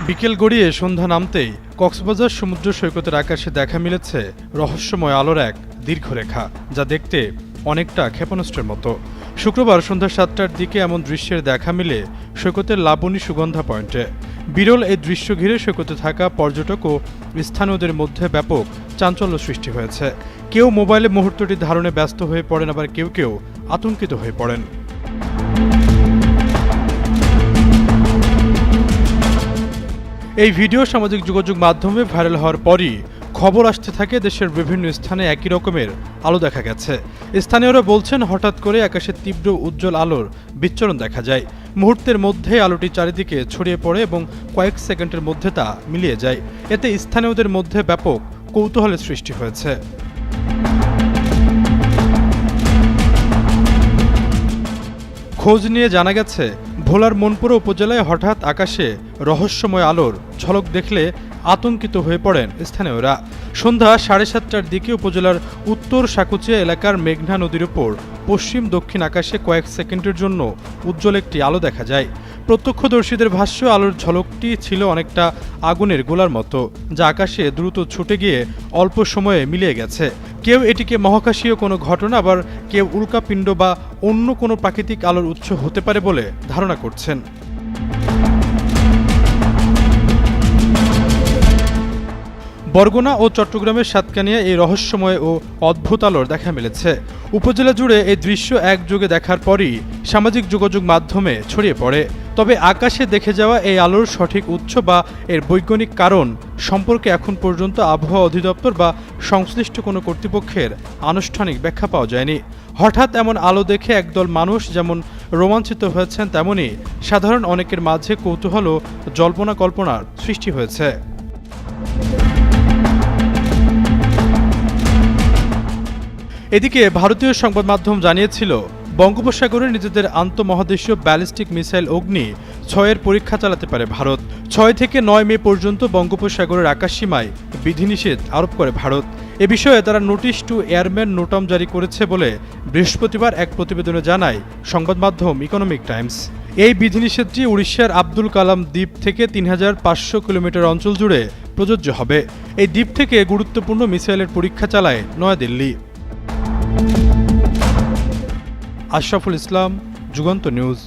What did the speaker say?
বিকেল গড়িয়ে সন্ধ্যা নামতেই কক্সবাজার সমুদ্র সৈকতের আকাশে দেখা মিলেছে রহস্যময় আলোর এক দীর্ঘরেখা, যা দেখতে অনেকটা ক্ষেপণাস্ত্রের মতো। শুক্রবার সন্ধ্যা ৭টার দিকে এমন দৃশ্যের দেখা মিলে সৈকতের লাবণী সুগন্ধা পয়েন্টে। বিরল এই দৃশ্য ঘিরে সৈকতে থাকা পর্যটক ও স্থানীয়দের মধ্যে ব্যাপক চাঞ্চল্য সৃষ্টি হয়েছে। কেউ মোবাইলে মুহূর্তটি ধারণে ব্যস্ত হয়ে পড়েন, আবার কেউ কেউ আতঙ্কিত হয়ে পড়েন। এই ভিডিও সামাজিক যোগাযোগ মাধ্যমে ভাইরাল হওয়ার পরই খবর আসতে থাকে দেশের বিভিন্ন স্থানে একই রকমের আলো দেখা গেছে। স্থানীয়রা বলছেন, হঠাৎ করে আকাশে তীব্র উজ্জ্বল আলোর বিচ্ছুরণ দেখা যায়। মুহূর্তের মধ্যে আলোটি চারিদিকে ছড়িয়ে পড়ে এবং কয়েক সেকেন্ডের মধ্যে তা মিলিয়ে যায়। এতে স্থানীয়দের মধ্যে ব্যাপক কৌতূহলের সৃষ্টি হয়েছে। খোঁজ নিয়ে জানা গেছে, ভোলার মনপুরা উপজেলায় হঠাৎ আকাশে রহস্যময় আলোর ঝলক দেখলে আতঙ্কিত হয়ে পড়েন স্থানীয়রা। সন্ধ্যা ৭:৩০টার দিকে উপজেলার উত্তর সাকুচিয়া এলাকার মেঘনা নদীর উপর পশ্চিম দক্ষিণ আকাশে কয়েক সেকেন্ডের জন্য উজ্জ্বল একটি আলো দেখা যায়। প্রত্যক্ষদর্শীদের ভাষ্য, আলোর ঝলকটি ছিল অনেকটা আগুনের গোলার মতো, যা আকাশে দ্রুত ছুটে গিয়ে অল্প সময়ে মিলিয়ে গেছে। কেউ এটিকে মহাকাশীয় কোনো ঘটনা, আবার কেউ উল্কাপিণ্ড বা অন্য কোনো প্রাকৃতিক আলোর উৎস হতে পারে বলে ধারণা করছেন। বরগুনা ও চট্টগ্রামের সাতকানিয়া এই রহস্যময় ও অদ্ভুত আলোর দেখা মিলেছে। উপজেলা জুড়ে এই দৃশ্য একযোগে দেখার পরই সামাজিক যোগাযোগ মাধ্যমে ছড়িয়ে পড়ে। তবে আকাশে দেখে যাওয়া এই আলোর সঠিক উৎস বা এর বৈজ্ঞানিক কারণ সম্পর্কে এখন পর্যন্ত আবহাওয়া অধিদপ্তর বা সংশ্লিষ্ট কোনো কর্তৃপক্ষের আনুষ্ঠানিক ব্যাখ্যা পাওয়া যায়নি। হঠাৎ এমন আলো দেখে একদল মানুষ যেমন রোমাঞ্চিত হয়েছেন, তেমনি সাধারণ অনেকের মাঝে কৌতূহল ও জল্পনা কল্পনার সৃষ্টি হয়েছে। এদিকে ভারতীয় সংবাদ মাধ্যম জানিয়েছিল, বঙ্গোপসাগরে নিজেদের আন্তঃমহাদেশীয় ব্যালিস্টিক মিসাইল অগ্নি ৬-এর পরীক্ষা চালাতে পারে ভারত। ৬ থেকে ৯ মে পর্যন্ত বঙ্গোপসাগরের আকাশসীমায় বিধিনিষেধ আরোপ করে ভারত। এ বিষয়ে তারা নোটিশ টু এয়ারম্যান নোটাম জারি করেছে বলে বৃহস্পতিবার এক প্রতিবেদনে জানায় সংবাদ মাধ্যম ইকোনমিক টাইমস। এই বিধিনিষেধটি উড়িষ্যার আব্দুল কালাম দ্বীপ থেকে ৩৫০০ কিলোমিটার অঞ্চল জুড়ে প্রযোজ্য হবে। এই দ্বীপ থেকে গুরুত্বপূর্ণ মিসাইলের পরীক্ষা চালায় নয়াদিল্লি। আশরাফুল ইসলাম, যুগান্ত নিউজ।